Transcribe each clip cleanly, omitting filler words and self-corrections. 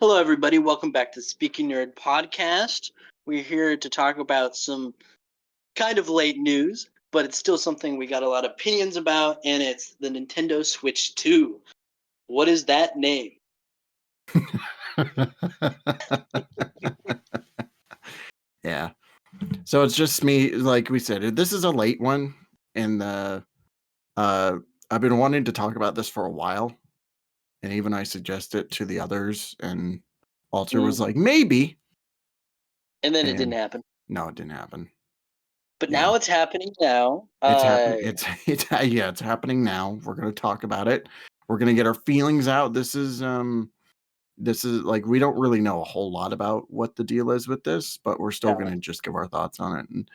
Hello, everybody. Welcome back to the Speaking Nerd podcast. We're here to talk about some kind of late news, but it's still something we got a lot of opinions about, and it's the Nintendo Switch 2. What is that name? Yeah. So it's just me, like we said, this is a late one, and I've been wanting to talk about this for a while, and even I suggest it to the others, and Walter was like, maybe. And then it didn't And happen. no, it didn't happen. But Yeah. now it's happening now. It's happening. It's happening now. We're gonna talk about it. We're gonna get our feelings out. This is like, we don't really know a whole lot about what the deal is with this, but we're still going to just give our thoughts on it, and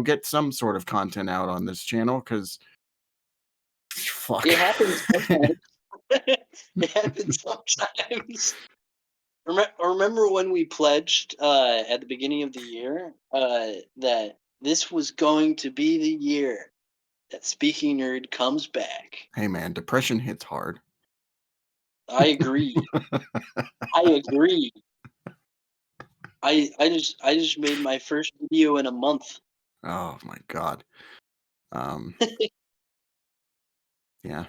get some sort of content out on this channel, because fuck, It happens sometimes. It happens sometimes. Remember when we pledged at the beginning of the year that this was going to be the year that Speaking Nerd comes back? Hey man, depression hits hard. I agree. I agree. I just made my first video in a month. Oh my god. Yeah,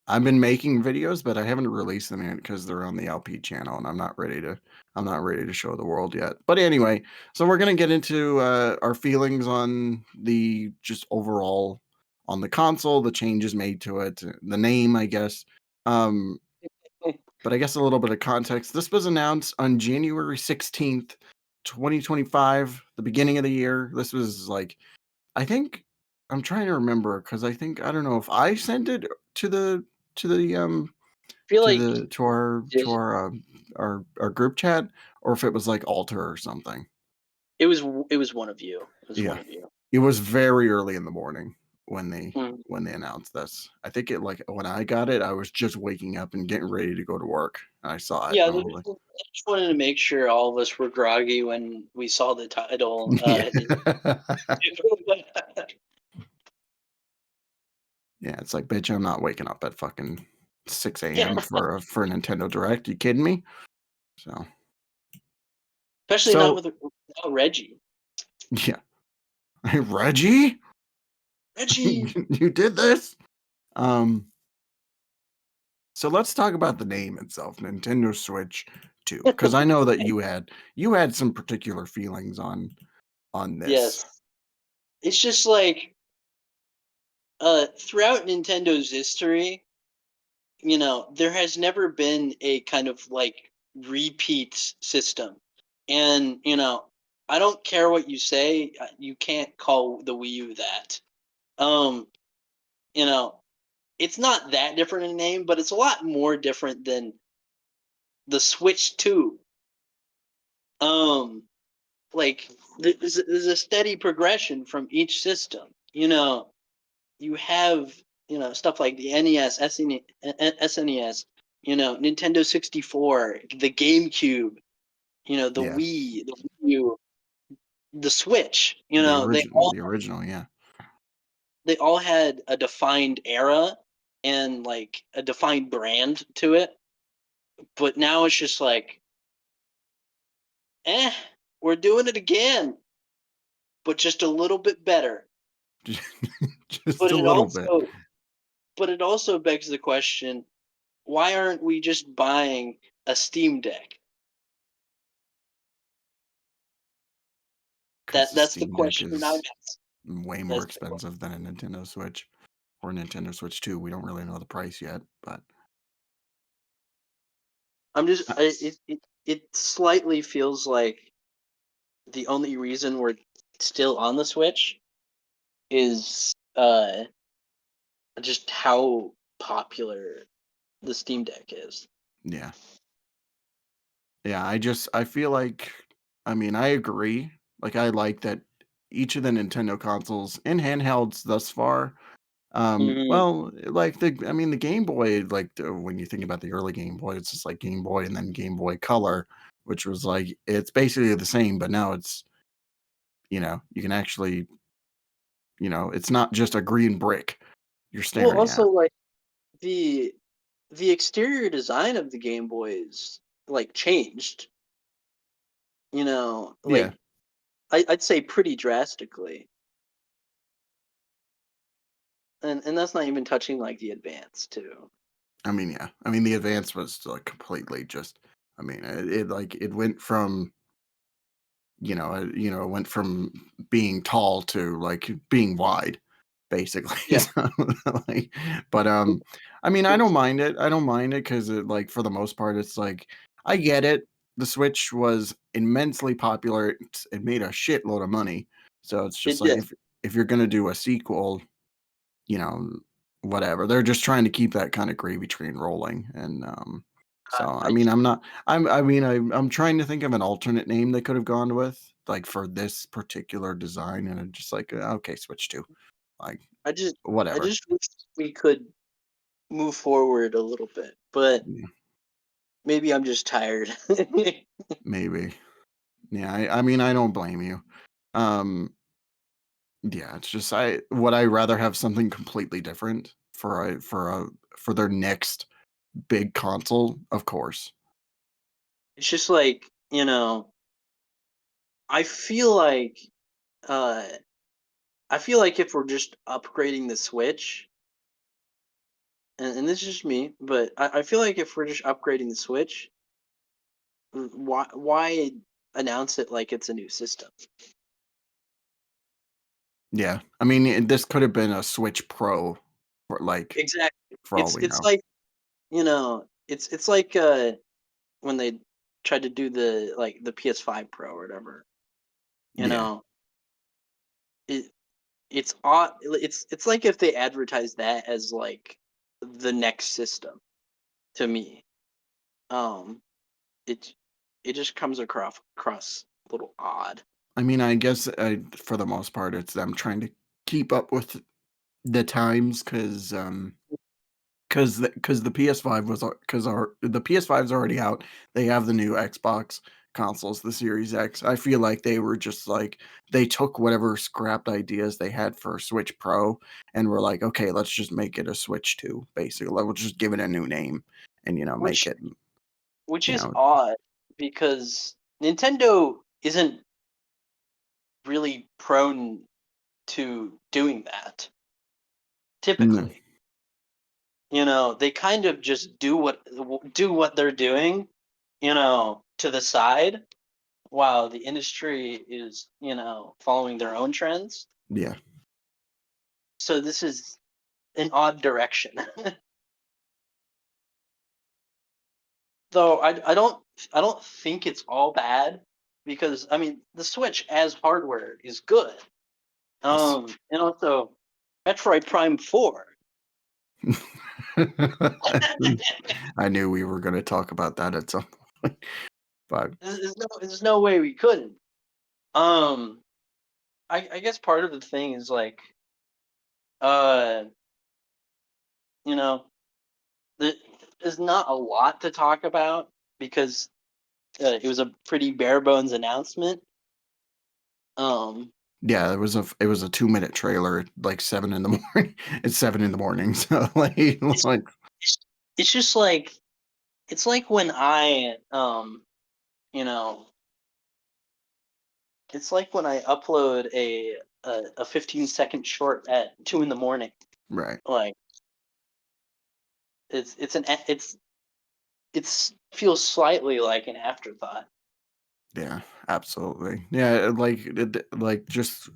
I've been making videos, but I haven't released them yet because they're on the LP channel, and I'm not ready to show the world yet. But anyway, so we're gonna get into our feelings on the just overall on the console, the changes made to it, the name, I guess. But I guess a little bit of context. This was announced on January 16th, 2025, the beginning of the year. This was like, I think, I'm trying to remember, because I don't know if I sent it to the to the feel to like the our group chat, or if it was like Alter or something. it was one of you. It was one Yeah, of you. it was very early in the morning when they Mm. announced this. I think when I got it, I was just waking up and getting ready to go to work. And I saw it, Yeah, and I was like, I just wanted to make sure all of us were groggy when we saw the title. yeah. Yeah, it's like, bitch, I'm not waking up at fucking 6 Yeah, a.m. for a Nintendo Direct. You kidding me? So especially not so without Reggie. yeah. Hey, Reggie, Reggie. you did this. Um, so let's talk about the name itself, Nintendo Switch 2, because I know that you had some particular feelings on this. Yes, it's just like throughout Nintendo's history, there has never been a kind of like repeat system. And, I don't care what you say, you can't call the Wii U that. Um, you know, it's not that different in name, but it's a lot more different than the Switch 2. Um, like there's a steady progression from each system. You have stuff like the NES, SNES, Nintendo 64, the GameCube, the Yeah, Wii, the Wii U, the Switch. They the original, yeah. all had a defined era and like a defined brand to it. But now it's just like, we're doing it again, but just a little bit better. Just But a it little bit. also but it also begs the question, why aren't we just buying a Steam Deck? 'Cause the That's the Steam Deck question I'm is asking. way more That's the question. expensive than a Nintendo Switch or Nintendo Switch 2. We don't really know the price yet, but I'm just uh, it slightly feels like the only reason we're still on the Switch is just how popular the Steam Deck is. yeah. Yeah, I feel like, I mean, I agree. Like, I like that each of the Nintendo consoles in handhelds thus far, Mm-hmm. well, like, the Game Boy, like, when you think about the early Game Boy, it's just like Game Boy and then Game Boy Color, which was like, it's basically the same, but now it's, you can actually, it's not just a green brick you're Well, staring also at. like the the exterior design of the Game Boys. like changed. You know, Yeah. like I'd say pretty drastically, and that's not even touching like the advance too. I mean, yeah. I mean, the advance was like completely just. I mean, it like it went from it went from being tall to like being wide, basically. Yeah, So, like, but I mean, I don't mind it. I don't mind it because it like for the most part, it's like I get it. The Switch was immensely popular. It made a shitload of money. So it's just it like did. if you're gonna do a sequel, you know, whatever. They're just trying to keep that kind of gravy train rolling. And so I I mean I'm trying to think of an alternate name they could have gone with, like for this particular design, and I'm just like, okay, Switch 2. Like I just I whatever. just wish we could move forward a little bit, but Yeah, maybe I'm just tired. maybe. Yeah, I mean I don't blame you. Um yeah, it's just I would I rather have something completely different for their next big console, of course. It's just like, I feel like uh I feel like if we're just upgrading the Switch, and this is just me, but I feel like if we're just upgrading the Switch, why announce it like it's a new system? Yeah. I mean, this could have been a Switch Pro for like Exactly. for all It's we it's know. like, it's like when they tried to do the PS5 Pro or whatever. You Yeah. know, it it's odd. It's like if they advertised that as like the next system to me. Um, it it just comes across a little odd. I mean, I guess for the most part, it's them trying to keep up with the times because the PS5 was because our the PS5 is already out. They have the new Xbox consoles, the Series X. I feel like they were just like they took whatever scrapped ideas they had for Switch Pro and were like, okay, let's just make it a Switch 2, basically. We'll just give it a new name and make Which it, which you is know, odd because Nintendo isn't really prone to doing that n- typically. They kind of just do what they're doing, to the side while the industry is, following their own trends. yeah. So this is an odd direction. Though I don't think it's all bad because I mean the Switch as hardware is good. Yes. And also Metroid Prime 4. I knew we were going to talk about that at some point, but There's no way we couldn't. Um, I guess part of the thing is like, uh, you know, the, there's not a lot to talk about because it was a pretty bare bones announcement. Um, yeah, it was a 2-minute trailer at like 7 in the morning. It's 7 in the morning, so it's like it's, it's just like it's like when you know, it's like when I upload a 15-second short at 2 in the morning. right. Like it's feels slightly like an afterthought. Yeah, absolutely. Yeah, like just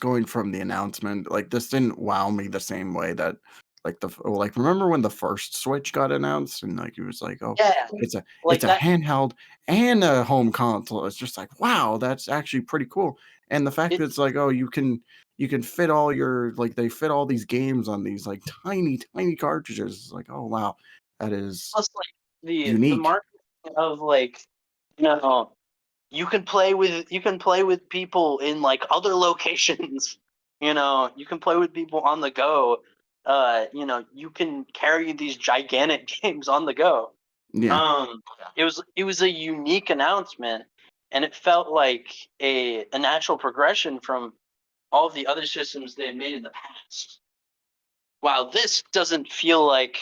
going from the announcement, like this didn't wow me the same way that like remember when the first Switch got announced and like it was like, oh, Yeah, it's like a that. handheld and a home console. It's just like, wow, that's actually pretty cool. And the fact that It it's like, oh, you can fit all your like they fit all these games on these like tiny, tiny cartridges. It's like, oh wow, that is plus like the unique. marketing of like, you know you can play with people in like other locations. You can play with people on the go. You can carry these gigantic games on the go. Yeah. It was a unique announcement, and it felt like a natural progression from all of the other systems they had made in the past. While this doesn't feel like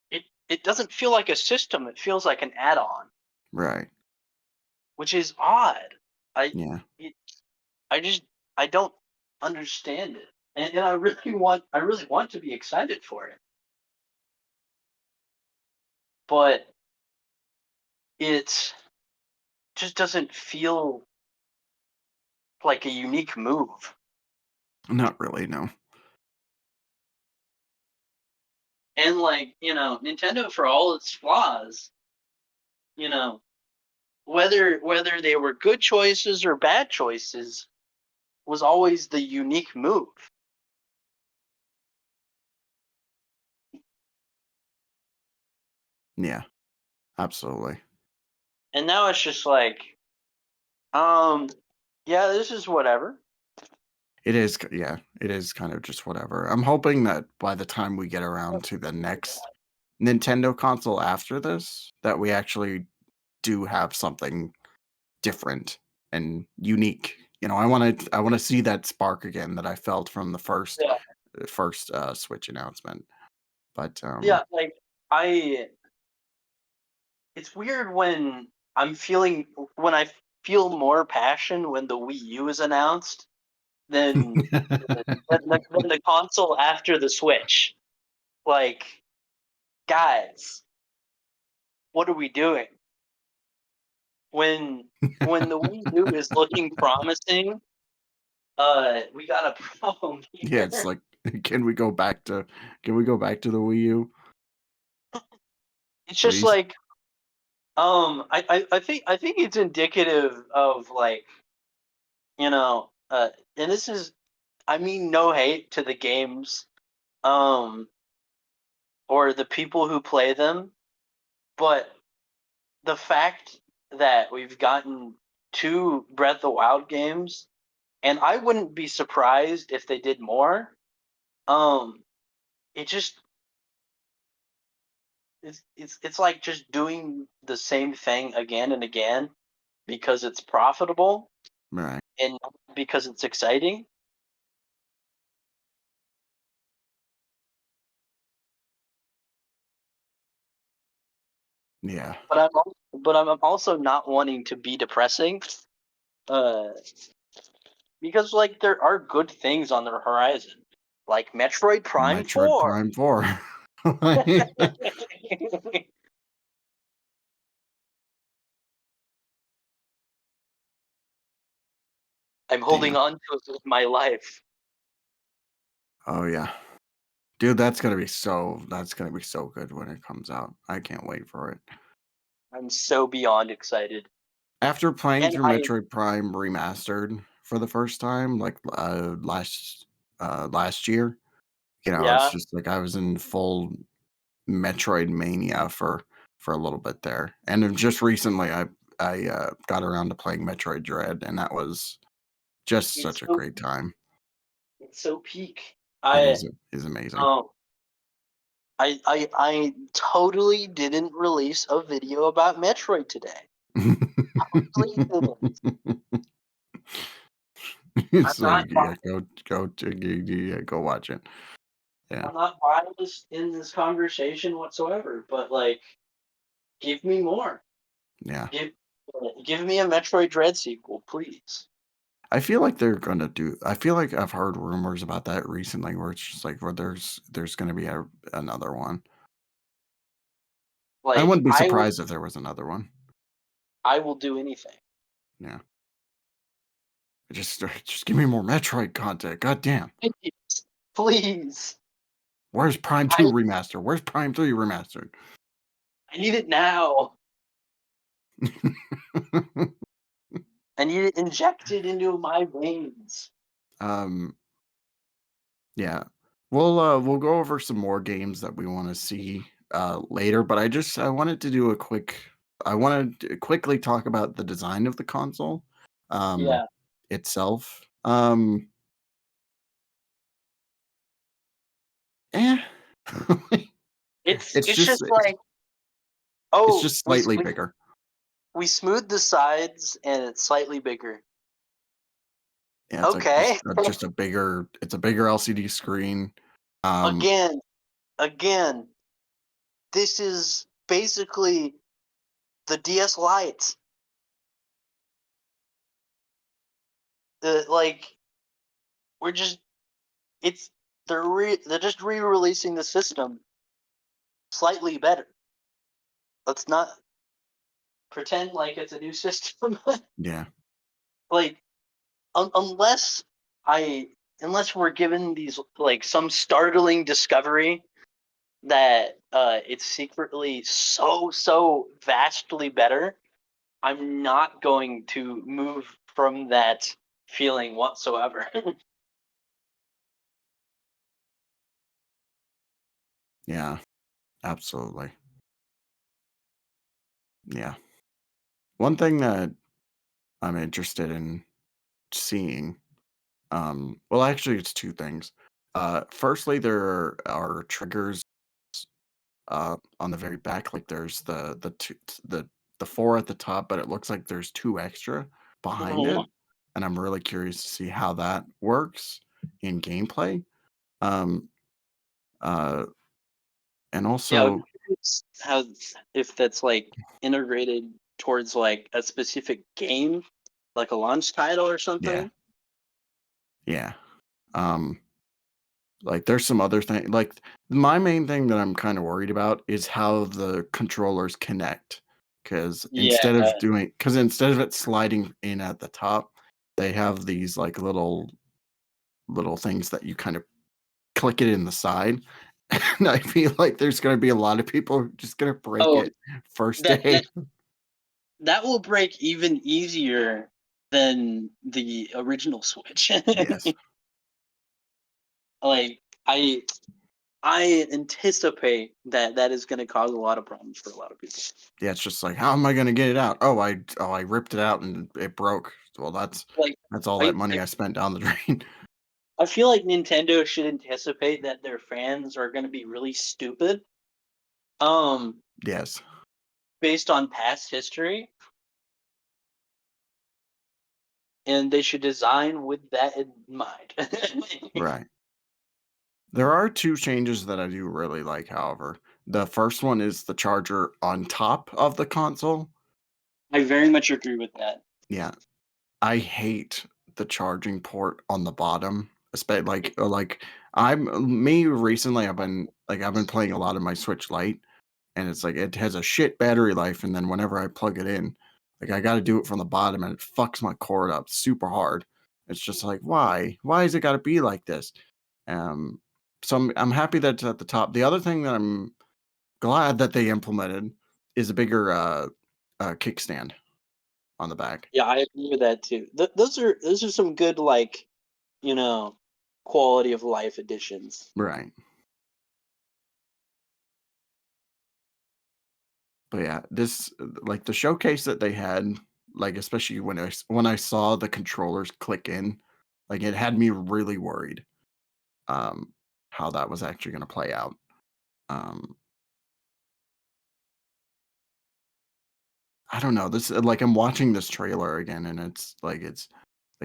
it it doesn't feel like a system. It feels like an add-on, Right. which is odd. I Yeah. it, I just I don't understand it, and I really want to be excited for it, but it just doesn't feel like a unique move. Not really, no. And like Nintendo, for all its flaws, you know, whether they were good choices or bad choices, was always the unique move. Yeah, absolutely. And now it's just like, um, yeah, this is whatever. Yeah, it is kind of just whatever. I'm hoping that by the time we get around to the next Nintendo console after this, that we actually do have something different and unique. I want to see that spark again that I felt from the first Yeah, first Switch announcement. But yeah. Like I, it's weird when I feel more passion when the Wii U is announced than than the console after the Switch. Like, guys, what are we doing? When the Wii U is looking promising, we got a problem yeah, it's here. like can we go back to the Wii U, It's just please? like, I think it's indicative of like, and this is, I mean, no hate to the games, um, or the people who play them, but the fact that we've gotten two Breath of the Wild games, and I wouldn't be surprised if they did more. Um, it just it's like just doing the same thing again and again because it's profitable Right. and not because it's exciting. Yeah. But I'm also not wanting to be depressing, uh, because like there are good things on the horizon, like Metroid Prime Metroid 4. Prime 4. I'm holding Damn. on to it with my life. Oh, yeah. Dude, that's gonna be so good when it comes out. I can't wait for it. I'm so beyond excited. After playing And through I Metroid Prime Remastered for the first time, like, last year, it's yeah, just like I was in full Metroid mania for a little bit there, and then just recently, I got around to playing Metroid Dread, and that was just it's such a so great time. it's so peak. It I is amazing. um I totally didn't release a video about Metroid today. Totally didn't. I'm So, not yeah, go watch it. Yeah, I'm not biased in this conversation whatsoever, but like, give me more. yeah. Give give me a Metroid Dread sequel, please. I feel like I've heard rumors about that recently where it's just like where there's gonna be another one. I Like, wouldn't be surprised if there was another one. I will do anything. Yeah. Just give me more Metroid content. God damn. Please, please. Where's Prime 2 I remaster? Where's Prime 3 remastered? I need it now. I need it injected into my veins. um yeah. We'll go over some more games that we want to see later, but I wanted to do a quick I wanted to quickly talk about the design of the console Yeah, itself. Eh. it's it's just just like, oh, slightly bigger. we smoothed the sides and it's slightly bigger. Yeah, it's like Okay. just a bigger LCD screen. Um again, again. this is basically the DS Lite. Like we're just it's they're just re-releasing the system slightly better. Let's not pretend like it's a new system. Yeah. Like unless I unless we're given these like some startling discovery that it's secretly so vastly better, I'm not going to move from that feeling whatsoever. Yeah. Absolutely. Yeah. One thing that I'm interested in seeing, well, actually, it's two things. Firstly, there are triggers on the very back. Like there's the four at the top, but it looks like there's two extra behind it, Mhm. and I'm really curious to see how that works in gameplay. Um, uh, and Yeah, I'm also, curious how if that's like integrated towards like a specific game, like a launch title or yeah, something. yeah. Um, like there's some other thing. Like my main thing that I'm kind of worried about is how the controllers connect. Yeah. Because instead of it sliding in at the top, they have these like little things that you kind of click it in the side. And I feel like there's gonna be a lot of people who are just gonna break Oh, it first that that day. that will break even easier than the original Switch. Yes. Like I anticipate that that is going to cause a lot of problems for a lot of people. Yeah, it's just like, how am I gonna get it out? I ripped it out and it broke. Well, Like that's all that I money I, I spent down the drain. I feel like Nintendo should anticipate that their fans are going to be really stupid. Um, Yes, based on past history, and they should design with that in mind. right. There are two changes that I do really like, however. The first one is the charger on top of the console. I very much agree with that. Yeah, I hate the charging port on the bottom. Like I'm me recently. I've been playing a lot of my Switch Lite, and it's like it has a shit battery life. And then whenever I plug it in, like I got to do it from the bottom, and it fucks my cord up super hard. It's just like why? Why has it got to be like this? Um, so I'm happy that it's at the top. The other thing that I'm glad that they implemented is a bigger kickstand on the back. Yeah, I agree with that too. Those are some good like you know quality of life additions. Right. But yeah, this like the showcase that they had, like especially when I saw the controllers click in, like it had me really worried um how that was actually going to play out. Um I don't know. This like I'm watching this trailer again and it's like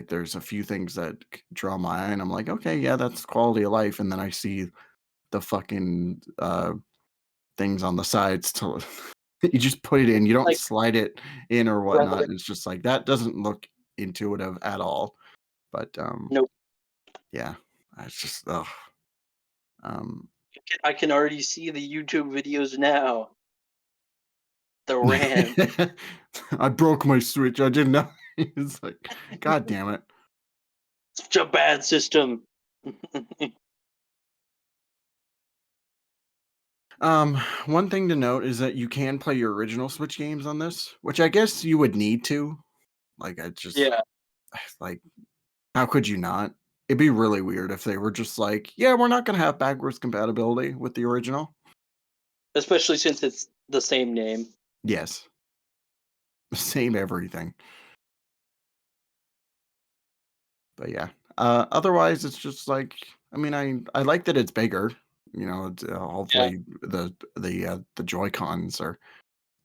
there's a few things that draw my eye and I'm like, okay, yeah, that's quality of life and then I see the fucking things on the sides to you just put it in. You don't Like slide it in or whatnot. right, It's just like that doesn't look intuitive at all. But nope. yeah, it's just ugh. Um, I can already see the YouTube videos now. The RAM. I broke my Switch. I didn't know. It's like, God damn it. Such a bad system. Um, one thing to note is that you can play your original Switch games on this, which I guess you would need to. Like, I just Yeah, like, how could you not? It'd be really weird if they were just like, yeah, we're not gonna have backwards compatibility with the original. especially since it's the same name. Yes, same everything. But yeah, otherwise it's just like, I mean, I like that it's bigger. You know, Yeah, hopefully the Joy Cons are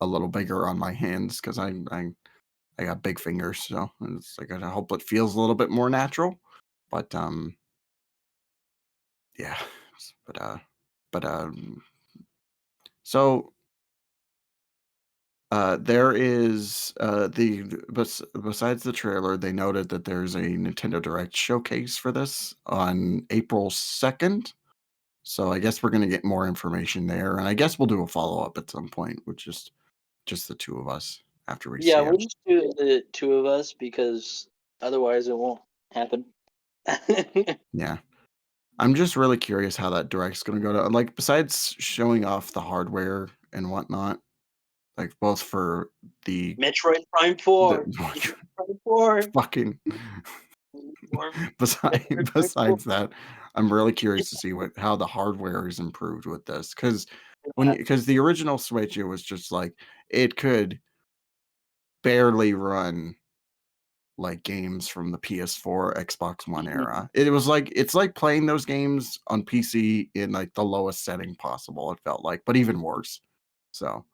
a little bigger on my hands because I got big fingers, so it's like I hope it feels a little bit more natural. But yeah, but but So there is besides the trailer, they noted that there's a Nintendo Direct showcase for this on April 2nd. So I guess we're gonna get more information there, and I guess we'll do a follow up at some point with just the two of us after we Yeah, see it. we'll just do the two of us because otherwise it won't happen. Yeah. I'm just really curious how that direct's gonna go to like, besides showing off the hardware and whatnot, like, both for the Metroid Prime the 4. Metroid Prime 4. fucking Metroid Prime 4. besides that, I'm really curious to see how the hardware is improved with this because because the original Switch, it was just like, it could barely run, like, games from the PS4, Xbox One era. It was like it's like playing those games on PC in, like, the lowest setting possible, it felt like, but even worse. So,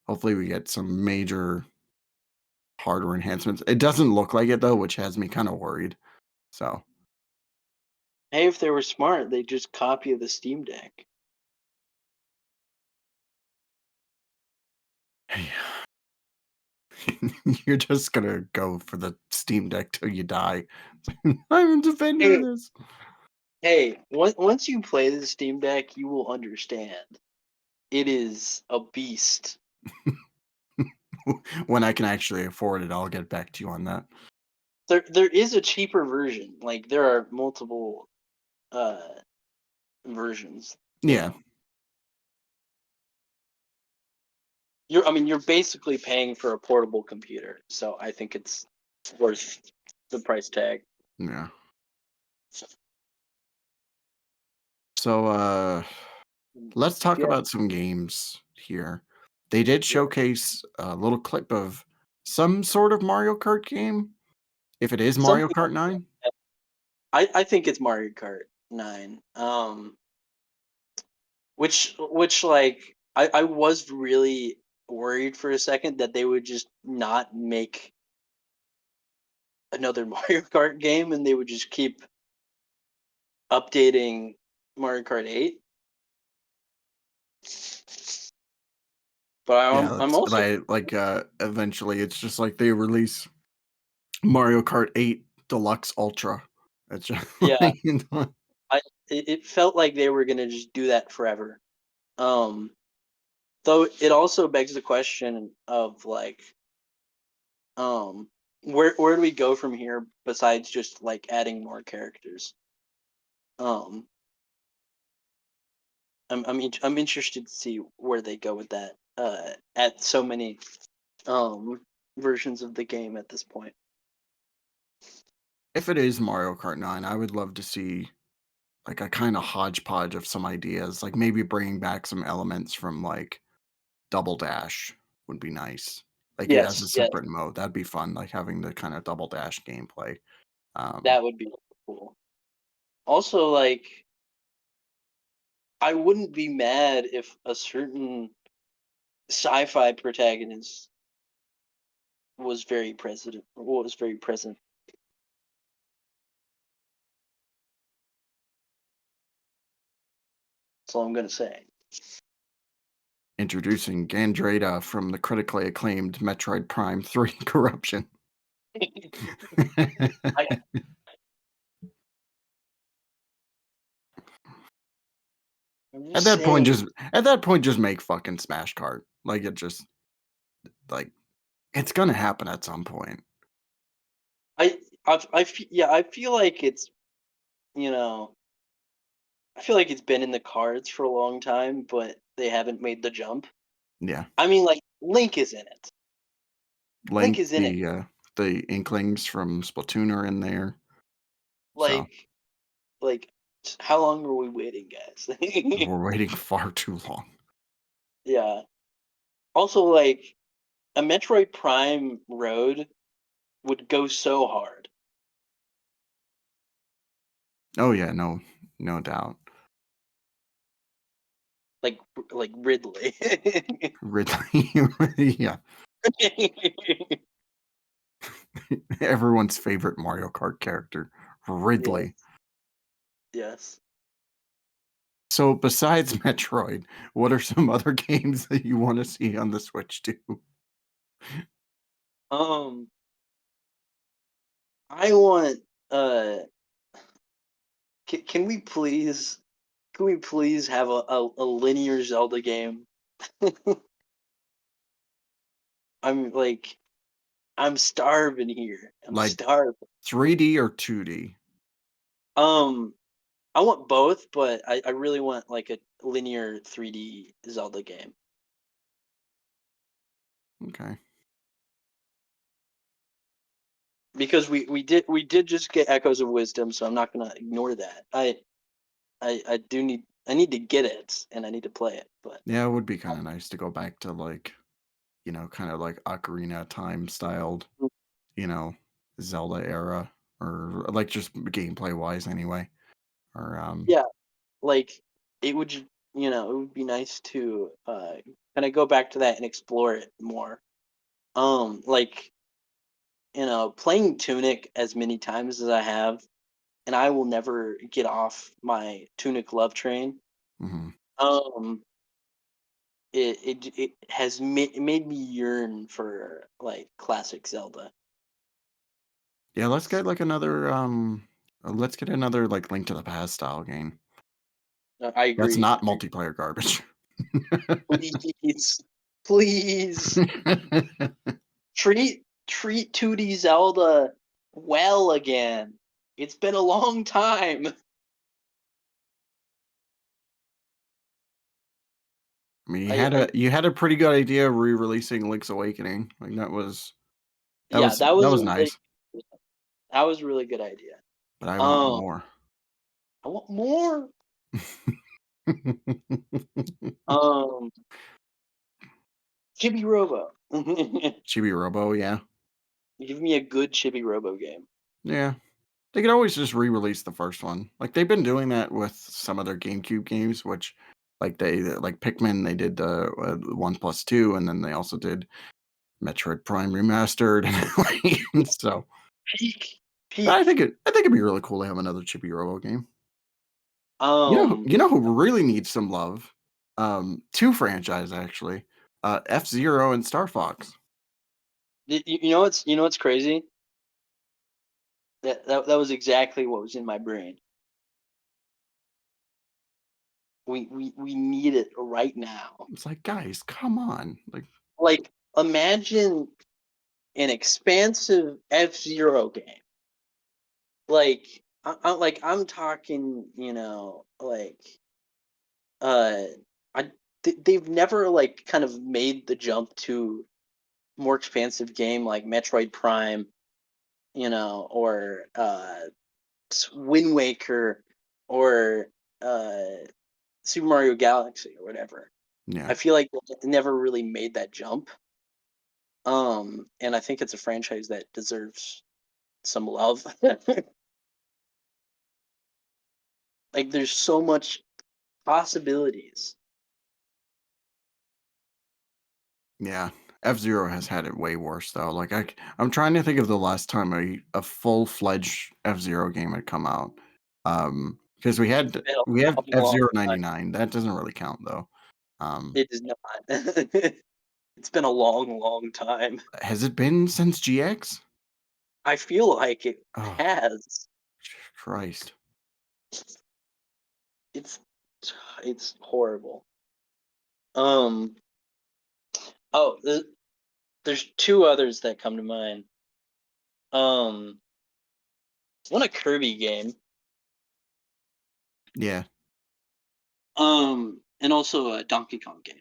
hopefully we get some major hardware enhancements. It doesn't look like it though, which has me kinda worried. So, Hey, if they were smart, they just copy the Steam Deck. you're just gonna go for the Steam Deck till you die. I'm a defender Hey, of this. once you play the Steam Deck, you will understand. It is a beast. When I can actually afford it, I'll get back to you on that. There is a cheaper version. Like there are multiple uh versions, you Yeah, know. You're basically paying for a portable computer, so I think it's worth the price tag. yeah. So, let's talk Yeah, about some games here. They did yeah. showcase a little clip of some sort of Mario Kart game. If it is Mario Something Kart like 9, that. I think it's Mario Kart 9. Which like I was really worried for a second that they would just not make another Mario Kart game and they would just keep updating Mario Kart 8. But yeah, I'm that's also like eventually it's just like they release Mario Kart 8 Deluxe Ultra. It's just yeah, like, you know, it felt like they were gonna just do that forever. Um, though it also begs the question of like, um, where do we go from here besides just like adding more characters? Um, I'm interested to see where they go with that. At so many um versions of the game at this point. if it is Mario Kart 9, I would love to see like a kind of hodgepodge of some ideas, like maybe bringing back some elements from like Double Dash would be nice. Like it as a Yes, yes, separate mode. That'd be fun, like having the kind of Double Dash gameplay. Um, that would be cool. Also, like I wouldn't be mad if a certain sci-fi protagonist was very present. That's all I'm gonna say. Introducing Gandrada from the critically acclaimed Metroid Prime 3 Corruption. I, I'm At just that point, saying. just make fucking Smash Kart. Like it just like it's gonna happen at some point. Yeah, I feel like it's you know I feel like it's been in the cards for a long time, but they haven't made the jump. Yeah. I mean, like Link is in it. Link Link, is in it. the Inklings from Splatoon are in there. So Like, like, how long are we waiting, guys? we're waiting far too long. Yeah. Also, like a Metroid Prime road would go so hard. Oh yeah, no doubt. Like, like Ridley. Ridley, yeah, everyone's favorite Mario Kart character, Yes. Ridley. Yes. So besides Metroid, what are some other games that you want to see on the Switch too? Um, I want can we please have a linear Zelda game? I'm like I'm starving here. I'm Like starving. 3D or 2D? Um, I want both, but I really want like a linear 3D Zelda game. Okay. Because we did just get Echoes of Wisdom, so I'm not gonna ignore that. I need to get it and I need to play it, but Yeah, it would be kind of nice to go back to like, kind of like Ocarina time styled, you know, Zelda era or like just gameplay wise anyway. Or yeah, like it would be nice to kind of go back to that and explore it more. Like playing Tunic as many times as I have, and I will never get off my Tunic love train. mhm. Um, it has made me yearn for like classic Zelda. Yeah, let's get another like Link to the Past style game. I That's agree. not multiplayer garbage. Please, please treat 2D Zelda well again. It's been a long time. I mean, I you had a pretty good idea of re-releasing Link's Awakening. Like yeah, that that was a was really nice, that was a really good idea. but I want Um, more. I want more. Um, Chibi Robo. Chibi Robo, yeah. Give me a good Chibi Robo game. Yeah. They could always just re-release the first one. Like they've been doing that with some of their GameCube games, which like Pikmin, they did the 1+2, and then they also did Metroid Prime Remastered. So Peak, peak. I think it'd be really cool to have another Chibi Robo game. Um, You know who really needs some love? Two franchise actually. F-Zero and Star Fox. you know what's crazy? That was exactly what was in my brain. We need it right now. It's like, guys, come on. Like, Like imagine an expansive F-Zero game. I'm talking, uh they've never like kind of made the jump to more expansive game like Metroid Prime, or Wind Waker or uh Super Mario Galaxy or whatever. yeah. I feel like they never really made that jump. And I think it's a franchise that deserves some love. Like there's so much possibilities. Yeah. F-Zero has had it way worse though. Like I'm trying to think of the last time a full-fledged F-Zero game had come out. Because Been we have a long F-Zero time. 99. That doesn't really count though. It is not. It's been a long, long time. Has it been since GX? I feel like it Oh, has. Christ. It's it's horrible. Um. Oh, there's two others that come to mind. Um. One a Kirby game. Yeah, And also a Donkey Kong game.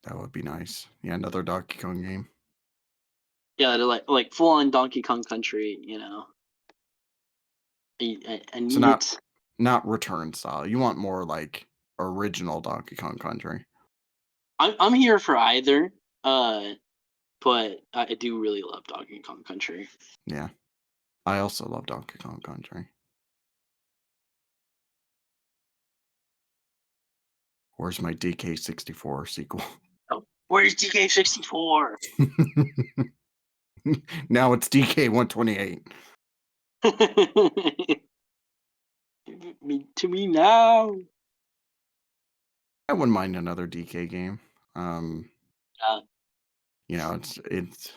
that would be nice. Yeah, another Donkey Kong game. Yeah, to like full on Donkey Kong Country. I So need it. not return style. You want more like original Donkey Kong Country. I'm here for either. But I do really love Donkey Kong Country. Yeah. I also love Donkey Kong Country. Where's my DK64 sequel? Oh, where's DK64? Now it's DK128. Me to me now. I wouldn't mind another DK game. Um, Uh, it's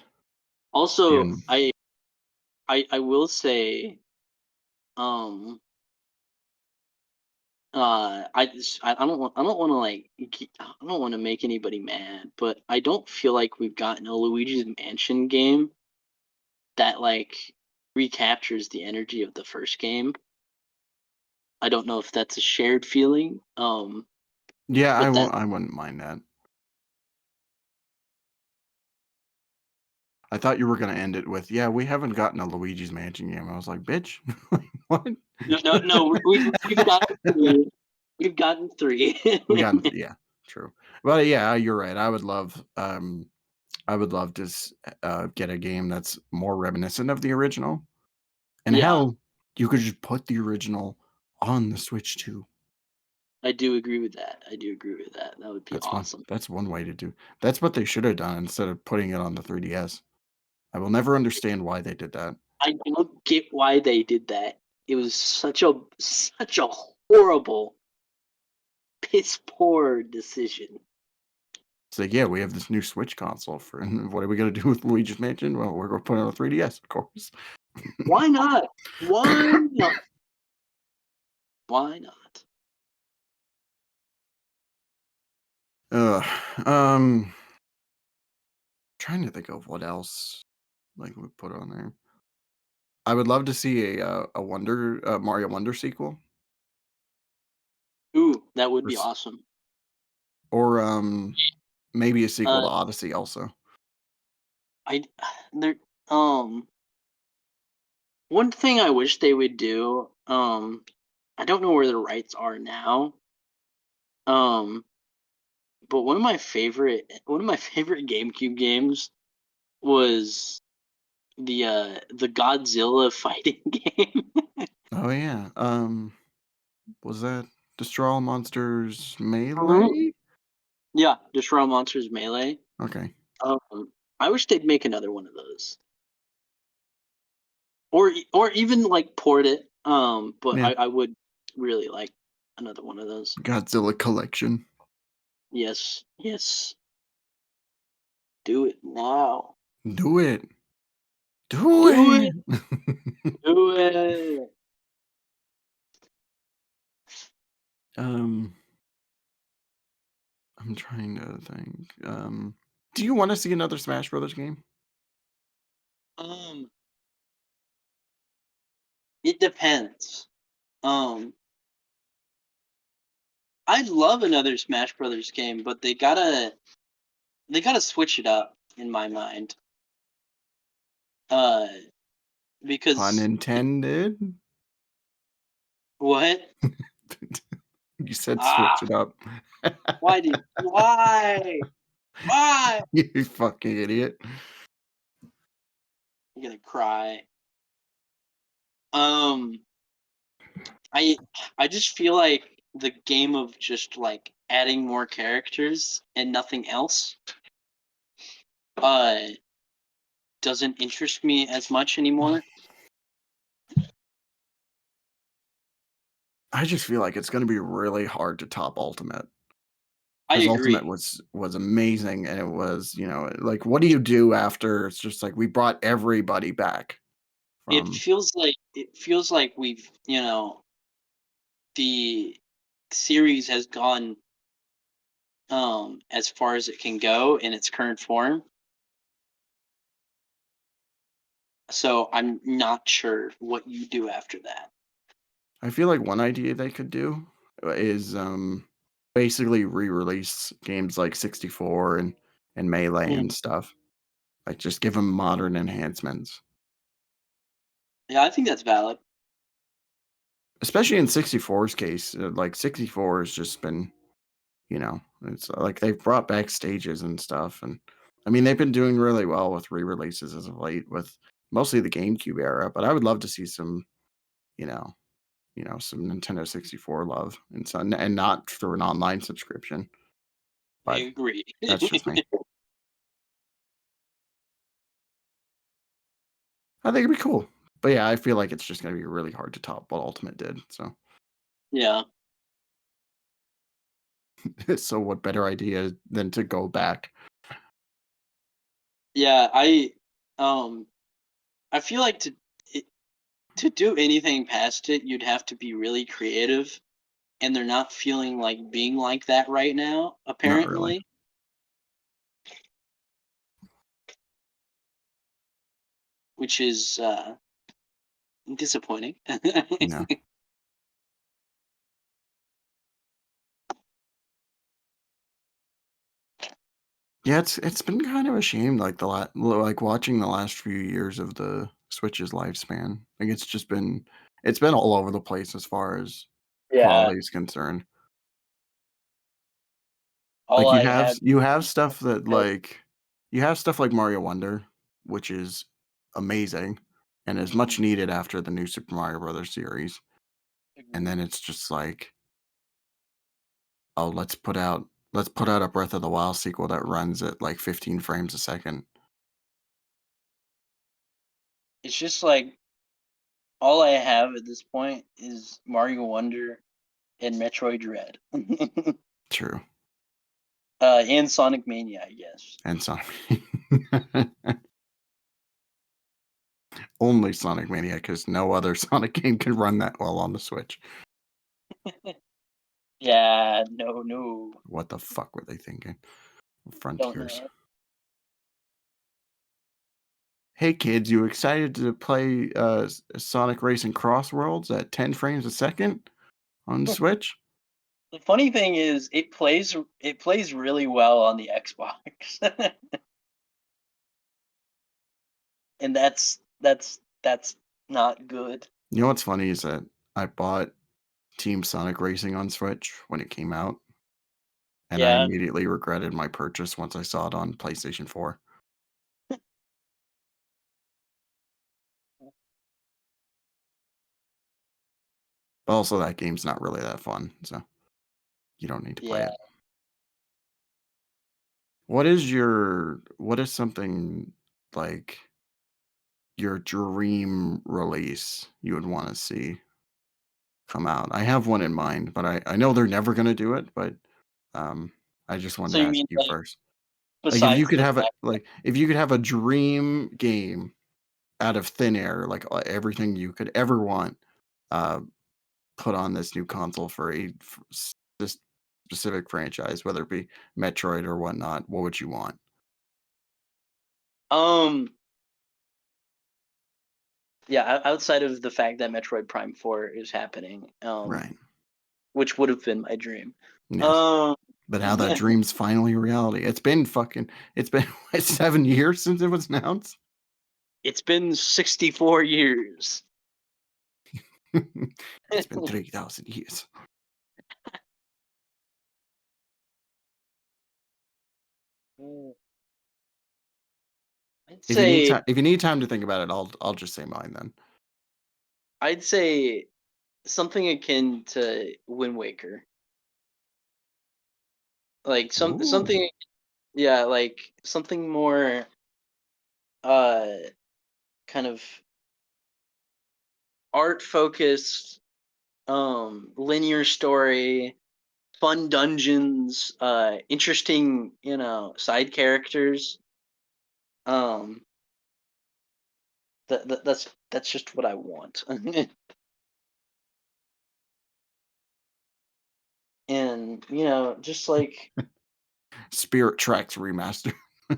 Also, even I will say, um, I don't want to I don't want to make anybody mad, but I don't feel like we've gotten a Luigi's Mansion game that recaptures the energy of the first game. I don't know if that's a shared feeling. yeah, But that I wouldn't mind that. I thought you were gonna end it with, "Yeah, we haven't gotten a Luigi's Mansion game." I was like, "Bitch, like, what?" no, we've gotten three. We've gotten three. We got yeah, true. Well, yeah, you're right. I would love to get a game that's more reminiscent of the original. And Yeah, hell, you could just put the original on the Switch too. I do agree with that. I do agree with that. That would be awesome. That's one way to do. That's what they should have done instead of putting it on the 3DS. I will never understand why they did that. I don't get why they did that. It was such a horrible, piss poor decision. It's like, yeah, we have this new Switch console for and what are we gonna do with Luigi's Mansion? Well, we're gonna put it on a 3DS, of course. Why not? Why not? Why not? Ugh. Trying to think of what else like we put on there. I would love to see a Wonder Mario Wonder sequel. Ooh, that would Or be awesome. or, maybe a sequel Uh, to Odyssey also. I there um one thing I wish they would do. I don't know where the rights are now. Um, but one of my favorite GameCube games was the Godzilla fighting game. Oh, yeah, was that Destroy All Monsters Mhm. Melee? Yeah, Destroy All Monsters Melee. Okay. I wish they'd make another one of those, or even port it. But Yeah. I would really like another one of those. Godzilla Collection. Yes, yes, do it now. Do it. Do Do it, it. do it. Um, I'm trying to think, do you wanna see another Smash Brothers game? Um, it depends. Um, I'd love another Smash Brothers game, but they gotta switch it up in my mind. Uh, Pun because intended? what? You said switch Ah, it up. why? You fucking idiot. I'm gonna cry. Um, I I just feel like the game of just adding more characters and nothing else uh doesn't interest me as much anymore. I just feel like it's gonna be really hard to top Ultimate. I 'Cause Ultimate agree. was amazing, and it was, like, what do you do after it's just like, we brought everybody back from It feels like we've the series has gone as far as it can go in its current form. So I'm not sure what you do after that. I feel like one idea they could do is, basically re-release games like 64 and Melee Mm. and stuff. Like, just give them modern enhancements. Yeah, I think that's valid. Especially in 64's case, like, 64 has just been, it's like they've brought back stages and stuff, and, I mean, they've been doing really well with re-releases as of late with mostly the GameCube era, but I would love to see some, you know some Nintendo 64 love and not through an online subscription, I but agree. that's just me. I think it'd be cool. But yeah, I feel like it's just gonna be really hard to top what Ultimate did, so Yeah. So what better idea than to go back? Yeah, um I feel like it, to do anything past it, you'd have to be really creative, and they're not feeling like being like that right now, Not really. apparently, which is disappointing. No. Yeah, it's been kind of a shame, like like watching the last few years of the Switch's lifespan. Like it's been all over the place as far as Yeah, quality is concerned. all Like I have. you have stuff like Mario Wonder, which is amazing and is much needed after the new Super Mario Brothers series. And then it's just like, oh, let's put out a Breath of the Wild sequel that runs at like 15 frames a second. It's just like all I have at this point is Mario Wonder and Metroid Dread, True. and Sonic Mania, I guess. And Sonic only Sonic Mania, because no other Sonic game can run that well on the Switch. Yeah, no, no, What the fuck were they thinking? don't Frontiers. know. Hey kids, you excited to play Sonic Racing Cross Worlds at 10 frames a second on Switch? The funny thing is, it plays really well on the Xbox, and that's not good. You know what's funny is that I bought Team Sonic Racing on Switch when it came out, and I Yeah. immediately regretted my purchase once I saw it on PlayStation 4. But also, that game's not really that fun, so you don't need to play Yeah. it. What is something like your dream release you would want to see come out? I have one in mind, but I know they're never going to do it, but um I just wanted So to you ask mean you like first. Like besides the fact? if you could have a dream game out of thin air, like everything you could ever want uh put on this new console for this specific franchise, whether it be Metroid or whatnot, what would you want? Um, yeah, outside of the fact that Metroid Prime 4 is happening, Right. which would have been my dream. Yes. Um, But how that dream's finally reality. It's been what, 7 years since it was announced? it's been 64 years. It's been 3,000 years. I'd say If you need time to think about it, I'll just say mine then. I'd say something akin to Wind Waker. Like Ooh. something, yeah, like something more uh kind of art focused, linear story, fun dungeons, interesting, side characters. Um, that's just what I want. And just like Spirit Tracks remaster.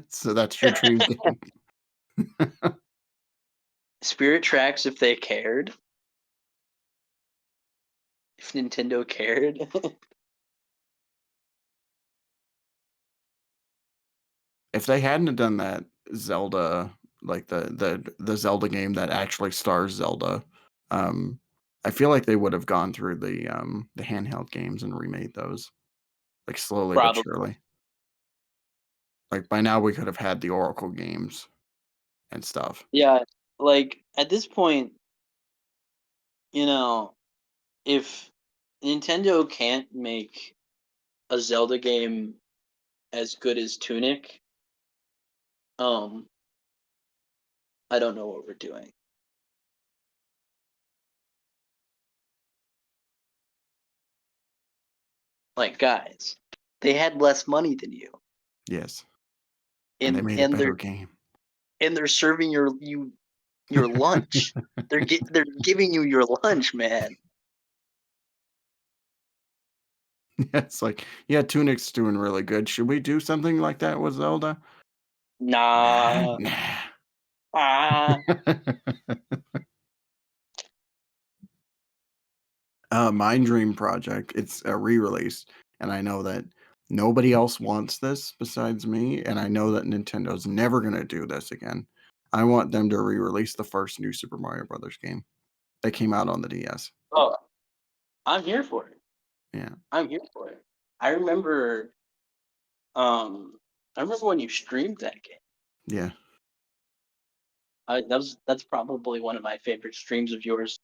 So that's your dream game. Spirit Tracks, if they cared, if Nintendo cared. If they hadn't have done that Zelda, like the Zelda game that actually stars Zelda, um, I feel like they would have gone through the handheld games and remade those, like, slowly but Probably. surely. Like, by now, we could have had the Oracle games and stuff. Yeah, like at this point, you know, if Nintendo can't make a Zelda game as good as Tunic, um, I don't know what we're doing. Like, guys, they had less money than you, Yes. And they and made a and better they're game. and they're serving your lunch. They're giving you your lunch, man. Yeah, it's like, yeah, Tunic's doing really good. Should we do something like that with Zelda? Nah, Nah, nah. ah, Mind Dream Project, it's a re-release, and I know that nobody else wants this besides me, and I know that Nintendo's never gonna do this again. I want them to re-release the first new Super Mario Brothers game that came out on the DS. oh, I'm here for it. Yeah, I'm here for it. I remember, um, I remember when you streamed that game. yeah, That's probably one of my favorite streams of yours.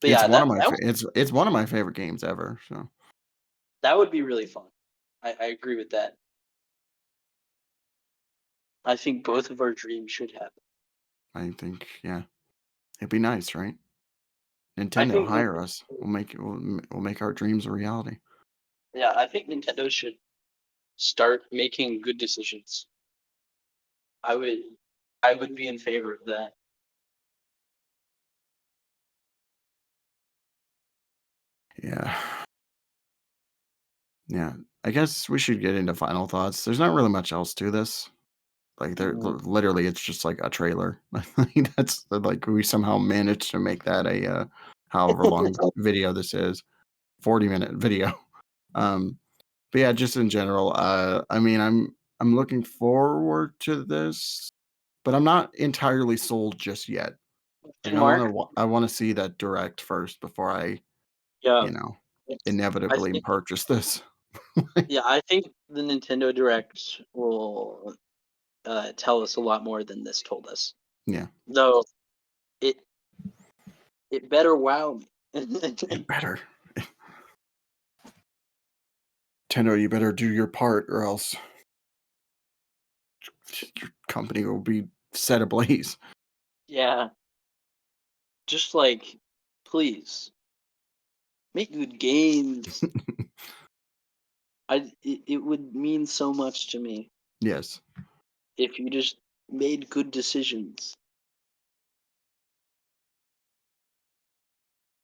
But it's yeah, one of that my that was, it's one of my favorite games ever. So that would be really fun. I agree with that. I think both of our dreams should happen. I think, yeah, it'd be nice, right? I Nintendo, think hire us. We'll make our dreams a reality. yeah, I think Nintendo should start making good decisions. I would I would be in favor of that. Yeah. Yeah. I guess we should get into final thoughts. There's not really much else to this. Like Mhm. literally it's just like a trailer. Like, that's like we somehow managed to make that a however long video this is. 40-minute video. Um but yeah, just in general, I mean I'm looking forward to this, but I'm not entirely sold just yet. Like And Mark, I want to see that direct first before I, yeah, you know, I inevitably think purchase this. yeah, I think the Nintendo Direct will tell us a lot more than this told us. Yeah, Though it it better wow me. it better. Nintendo, you better do your part or else your company will be set ablaze. Yeah, just like please make good games. It would mean so much to me Yes, if you just made good decisions.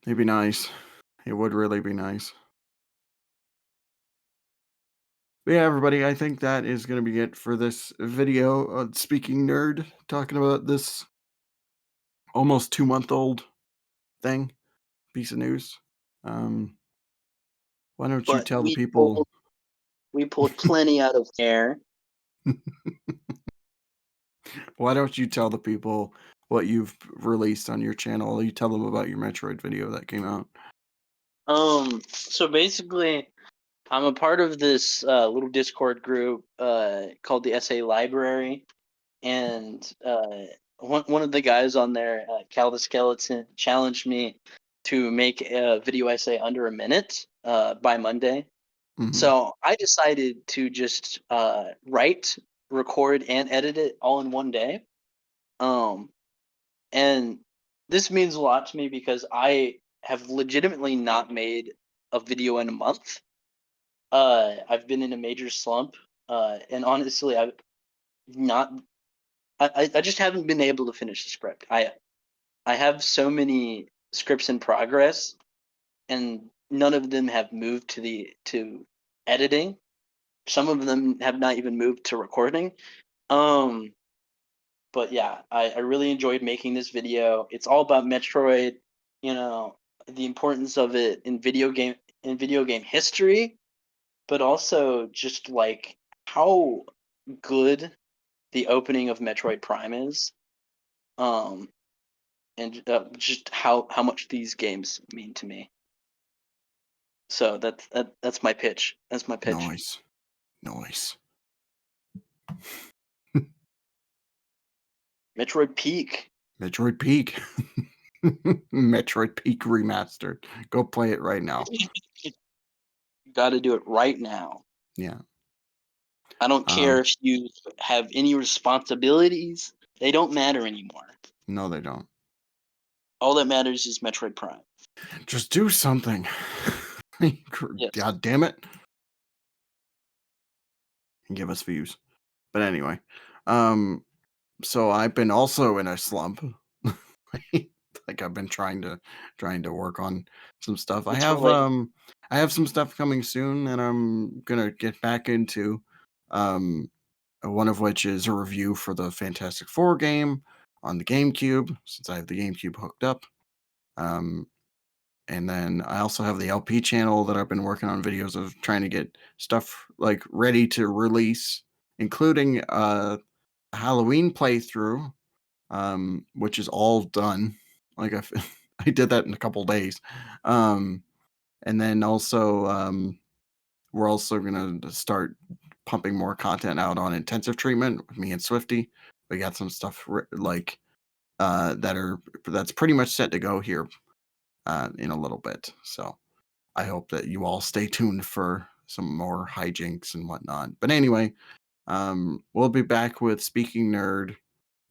it'd be nice. It would really be nice. But yeah, everybody, I think that is going to be it for this video. Speaking Nerd, talking about this almost 2-month-old thing, piece of news. Um, why don't you But tell the people? we pulled plenty out of there. Why don't you tell the people what you've released on your channel? You tell them about your Metroid video that came out. So basically, I'm a part of this little Discord group called the SA Library, and one of the guys on there, Cal the Skeleton, challenged me to make a video essay under a minute by Monday. Hmm. So I decided to just write, record, and edit it all in one day. Um, and this means a lot to me because I have legitimately not made a video in a month. I've been in a major slump, and honestly, I've not. I just haven't been able to finish the script. I have so many scripts in progress, and none of them have moved to editing. Some of them have not even moved to recording. Um, but yeah, I really enjoyed making this video. It's all about Metroid, you know, the importance of it in video game history, but also just like how good the opening of Metroid Prime is, um, and just how much these games mean to me. So that's my pitch. That's my pitch. Noise. Noise. Metroid Peak. Metroid Peak. Metroid Peak Remastered. Go play it right now. Got to do it right now. Yeah. I don't care Um, if you have any responsibilities. They don't matter anymore. no, they don't. All that matters is Metroid Prime. Just do something. Yes. God damn it. And give us views. But anyway, um, so I've been also in a slump. Like I've been trying to work on some stuff. It's relatable. I have some stuff coming soon that I'm gonna get back into. Um one of which is a review for the Fantastic Four game on the GameCube, since I have the GameCube hooked up. Um and then I also have the LP channel that I've been working on videos of trying to get stuff like ready to release, including a Halloween playthrough, which is all done. Like I did that in a couple days. Um, and then also we're also gonna start pumping more content out on intensive treatment with me and Swifty. We got some stuff like that's pretty much set to go here in a little bit. So I hope that you all stay tuned for some more hijinks and whatnot. But anyway, we'll be back with Speaking Nerd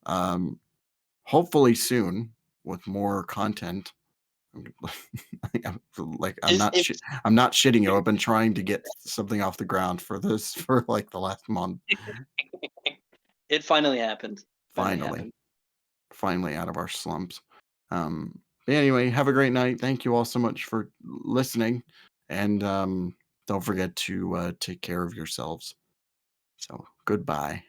um, hopefully soon with more content. Is if I'm not shitting you. I've been trying to get something off the ground for this for like the last month. it finally happened. Finally Finally, happened. finally out of our slumps. But anyway, have a great night. Thank you all so much for listening, and don't forget to take care of yourselves. So goodbye.